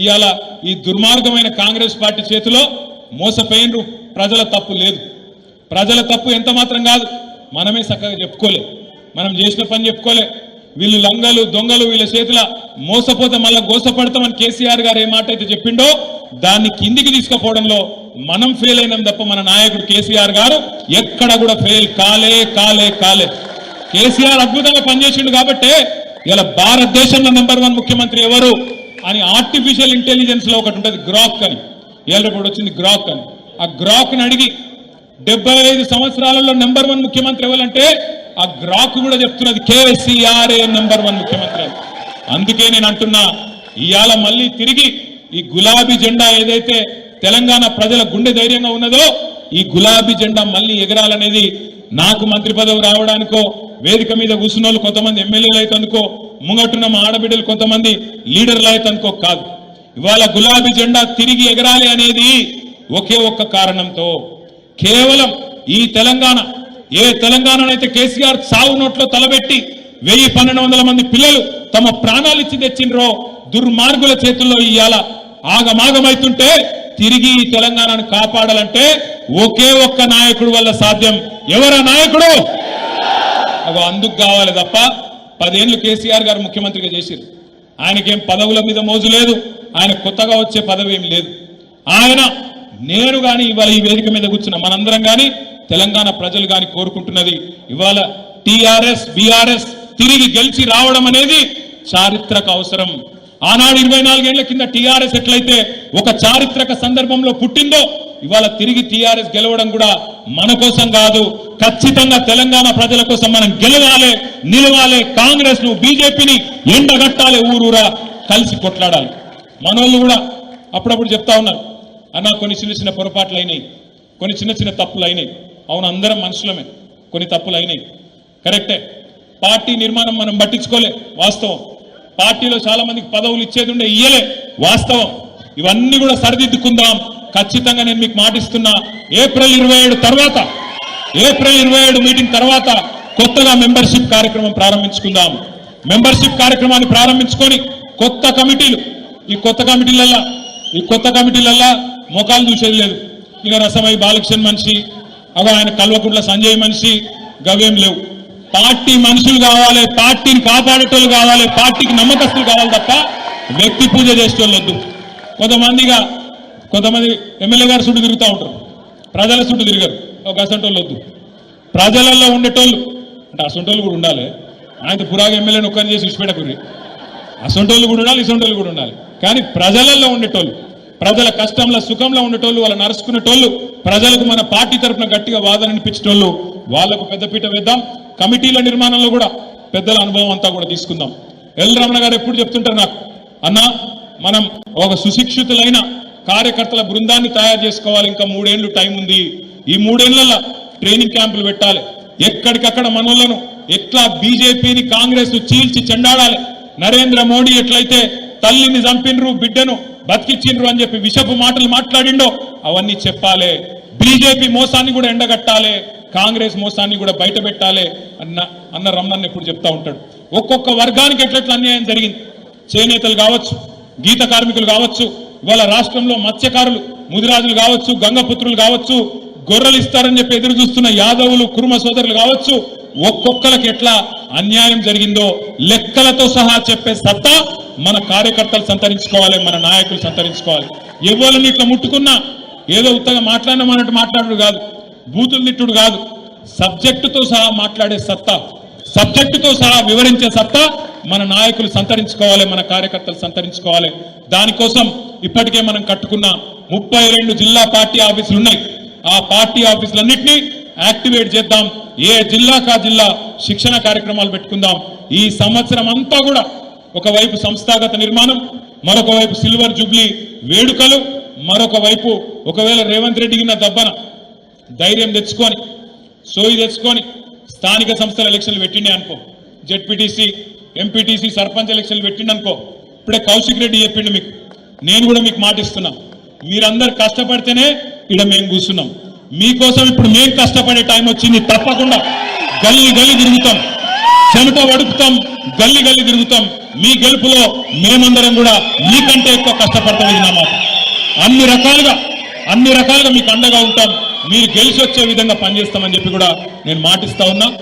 ఇవాళ ఈ దుర్మార్గమైన కాంగ్రెస్ పార్టీ చేతిలో మోసపోయినరు. ప్రజల తప్పు లేదు. ప్రజల తప్పు ఎంత మాత్రం కాదు. మనమే చక్కగా చెప్పుకోలే, మనం చేసిన పని చెప్పుకోలే. వీళ్ళు లంగలు దొంగలు వీళ్ళ చేతుల మోసపోతే మళ్ళా గోసపడతామని కేసీఆర్ గారు ఏ మాట అయితే చెప్పిండో దాన్ని కిందికి తీసుకుపోవడంలో మనం ఫెయిల్ అయినాం తప్ప మన నాయకుడు కేసీఆర్ గారు ఎక్కడ కూడా ఫెయిల్ కాలే కాలే కాలే. కేసీఆర్ అద్భుతంగా పనిచేసిండు కాబట్టే ఇలా భారతదేశంలో #1 ముఖ్యమంత్రి ఎవరు అని ఆర్టిఫిషియల్ ఇంటెలిజెన్స్ లో ఒకటి ఉంటుంది, గ్రాక్ అని. ఏళ్ళప్పుడు వచ్చింది గ్రాక్ అని. ఆ గ్రాక్ ని అడిగి 75 సంవత్సరాలలో #1 ముఖ్యమంత్రి ఎవరంటే ఆ గ్రాక్ కూడా చెప్తున్నది కేసీఆర్ #1 ముఖ్యమంత్రి. అందుకే నేను అంటున్నా, ఇవాళ మళ్ళీ తిరిగి ఈ గులాబీ జెండా ఏదైతే తెలంగాణ ప్రజల గుండె ధైర్యంగా ఉన్నదో ఈ గులాబీ జెండా మళ్ళీ ఎగరాలనేది నాకు మంత్రి పదవి రావడానికో, వేదిక మీద కూర్చున్న కొంతమంది ఎమ్మెల్యేలు అయితే అనుకో, ముంగట్టున్న మా ఆడబిడ్డలు కొంతమంది లీడర్లు అయితే అనుకో కాదు. ఇవాళ గులాబీ జెండా తిరిగి ఎగరాలి అనేది ఒకే ఒక్క కారణంతో, కేవలం ఈ తెలంగాణ, ఏ తెలంగాణనైతే కేసీఆర్ సావు నోట్లో తలబెట్టి 1000-1200 మంది పిల్లలు తమ ప్రాణాలు ఇచ్చి తెచ్చిండ్రో దుర్మార్గుల చేతుల్లో ఇవాళ ఆగమాగమైతుంటే తిరిగి ఈ తెలంగాణను కాపాడాలంటే ఒకే ఒక్క నాయకుడు వల్ల సాధ్యం. ఎవరా నాయకుడు? అగో అందుకు కావాలి తప్ప 10 ఏళ్ళు కేసీఆర్ గారు ముఖ్యమంత్రిగా చేసిరు. ఆయనకేం పదవుల మీద మోజు లేదు, ఆయన కొత్తగా వచ్చే పదవి ఏం లేదు. ఆయన నేను కానీ ఇవాళ ఈ వేదిక మీద కూర్చున్న మనందరం కానీ తెలంగాణ ప్రజలు కానీ కోరుకుంటున్నది ఇవాళ టీఆర్ఎస్ బీఆర్ఎస్ తిరిగి గెలిచి రావడం అనేది చారిత్రక అవసరం. ఆనాడు 24 ఏళ్ల కింద టీఆర్ఎస్ ఎట్లయితే ఒక చారిత్రక సందర్భంలో పుట్టిందో ఇవాళ తిరిగి టీఆర్ఎస్ గెలవడం కూడా మన కోసం కాదు, ఖచ్చితంగా తెలంగాణ ప్రజల కోసం మనం గెలవాలి, నిలవాలి. కాంగ్రెస్ ను బీజేపీని ఎండగట్టాలి, ఊరూరా కలిసి కొట్లాడాలి. మనోళ్ళు కూడా అప్పుడప్పుడు చెప్తా ఉన్నారు, అన్న కొన్ని చిన్న చిన్న పొరపాట్లు అయినాయి, కొన్ని చిన్న చిన్న తప్పులు అయినాయి. అవును, అందరం మనుషులమే, కొన్ని తప్పులు అయినాయి, కరెక్టే. పార్టీ నిర్మాణం మనం పట్టించుకోలే, వాస్తవం. పార్టీలో చాలా మందికి పదవులు ఇచ్చేది ఉండే, ఇయ్యలే, వాస్తవం. ఇవన్నీ కూడా సరిదిద్దుకుందాం. ఖచ్చితంగా నేను మీకు మాటిస్తున్నా, ఏప్రిల్ 27 తర్వాత, ఏప్రిల్ 27 మీటింగ్ తర్వాత కొత్తగా మెంబర్షిప్ కార్యక్రమం ప్రారంభించుకుందాం. మెంబర్షిప్ కార్యక్రమాన్ని ప్రారంభించుకొని కొత్త కమిటీలు, ఈ కొత్త కమిటీలల్లా మొఖాలు చూసేది లేదు. ఇక రసమై బాలకృష్ణ మనిషి, అవి ఆయన కల్వకుంట్ల సంజయ్ మనిషి, గవేం లేవు. పార్టీ మనుషులు కావాలి, పార్టీని కాపాడేటోళ్ళు కావాలి, పార్టీకి నమ్మకస్తులు కావాలి తప్ప వ్యక్తి పూజ చేసేటోళ్ళు వద్దు. కొంతమంది ఎమ్మెల్యే గారు చుట్టూ తిరుగుతూ ఉంటారు, ప్రజల చుట్టూ తిరిగారు. ఒక అసంటోళ్ళు వద్దు. ప్రజలలో ఉండేటోళ్ళు అంటే అసంటోళ్ళు కూడా ఉండాలి. ఆయన పురాగ ఎమ్మెల్యేని ఒక్కరిని చేసి విడిచిపెట్టకూరి. అసంటోళ్ళు కూడా ఉండాలి, ఇసంటోళ్ళు కూడా ఉండాలి. కానీ ప్రజలలో ఉండేటోళ్ళు, ప్రజల కష్టంలో సుఖంలో ఉండేటోళ్ళు, వాళ్ళని నరుచుకునేటోళ్ళు, ప్రజలకు మన పార్టీ తరఫున గట్టిగా వాదన అనిపించేటోళ్ళు, వాళ్లకు పెద్దపీట వేద్దాం. కమిటీల నిర్మాణంలో కూడా పెద్దల అనుభవం అంతా కూడా తీసుకుందాం. ఎల్ రమణ గారు ఎప్పుడు చెప్తుంటారు నాకు, అన్నా మనం ఒక సుశిక్షితులైన కార్యకర్తల బృందాన్ని తయారు చేసుకోవాలి, ఇంకా 3 ఏళ్ళు టైం ఉంది. ఈ 3 ఏళ్లలో ట్రైనింగ్ క్యాంపులు పెట్టాలి. ఎక్కడికక్కడ మనోళ్లను ఎట్లా బీజేపీని కాంగ్రెస్ చీల్చి చెండాడాలి. నరేంద్ర మోడీ ఎట్లయితే తల్లిని చంపినరు, బిడ్డను బతికిచ్చిండ్రు అని చెప్పి విషపు మాటలు మాట్లాడిండో అవన్నీ చెప్పాలి. బీజేపీ మోసాన్ని కూడా ఎండగట్టాలి, కాంగ్రెస్ మోసాన్ని కూడా బయట పెట్టాలి అన్న రమణన్ ఎప్పుడు చెప్తా ఉంటాడు. ఒక్కొక్క వర్గానికి ఎట్లెట్లా అన్యాయం జరిగింది. చేనేతలు కావచ్చు, గీత కార్మికులు కావచ్చు, ఇవాళ రాష్ట్రంలో మత్స్యకారులు, ముదిరాజులు కావచ్చు, గంగపుత్రులు కావచ్చు, గొర్రెలు ఇస్తారని చెప్పి ఎదురు చూస్తున్న యాదవులు, కుర్మ సోదరులు కావచ్చు, ఒక్కొక్కరికి ఎట్లా అన్యాయం జరిగిందో లెక్కలతో సహా చెప్పే సత్తా మన కార్యకర్తలు సంతరించుకోవాలి, మన నాయకులు సంతరించుకోవాలి. ఎవరిని ఇట్లా ముట్టుకున్నా ఏదో ఉత్తగా మాట్లాడినామన్నట్టు మాట్లాడు కాదు, బూతులు తిట్టుడు కాదు, సబ్జెక్టుతో సహా మాట్లాడే సత్తా, సబ్జెక్టుతో సహా వివరించే సత్తా మన నాయకులు సంతరించుకోవాలి, మన కార్యకర్తలు సంతరించుకోవాలి. దానికోసం ఇప్పటికే మనం కట్టుకున్న 32 జిల్లా పార్టీ ఆఫీసులు ఉన్నాయి. ఆ పార్టీ ఆఫీసులన్నింటినీ యాక్టివేట్ చేద్దాం. ఏ జిల్లాకా జిల్లా శిక్షణ కార్యక్రమాలు పెట్టుకుందాం. ఈ సంవత్సరం అంతా కూడా ఒకవైపు సంస్థాగత నిర్మాణం, మరొక వైపు సిల్వర్ జూబ్లీ వేడుకలు, మరొక వైపు ఒకవేళ రేవంత్ రెడ్డి గిన్న దబ్బన ధైర్యం తెచ్చుకొని, సోయి తెచ్చుకొని స్థానిక సంస్థల ఎలక్షన్లు పెట్టిండే అనుకో, జెడ్పీటీసీ, ఎంపీటీసీ, సర్పంచ్ ఎలక్షన్లు పెట్టిండనుకో, ఇప్పుడే కౌశిక్ రెడ్డి చెప్పిండు మీకు, నేను కూడా మీకు మాటిస్తున్నా, మీరందరూ కష్టపడితేనే ఇక్కడ మేము కూర్చున్నాం. మీకోసం ఇప్పుడు మేము కష్టపడే టైం వచ్చింది. తప్పకుండా గల్లీ గల్లీ తిరుగుతాం, చెమట వడుపుతాం, గల్లి గల్లి తిరుగుతాం. మీ గెలుపులో మేమందరం కూడా మీకంటే ఎక్కువ కష్టపడతాం. ఇది నా మాట. అన్ని రకాలుగా మీకు అండగా ఉంటాం. మీరు గెలిచి వచ్చే విధంగా పనిచేస్తామని చెప్పి కూడా నేను మాటిస్తా ఉన్నా.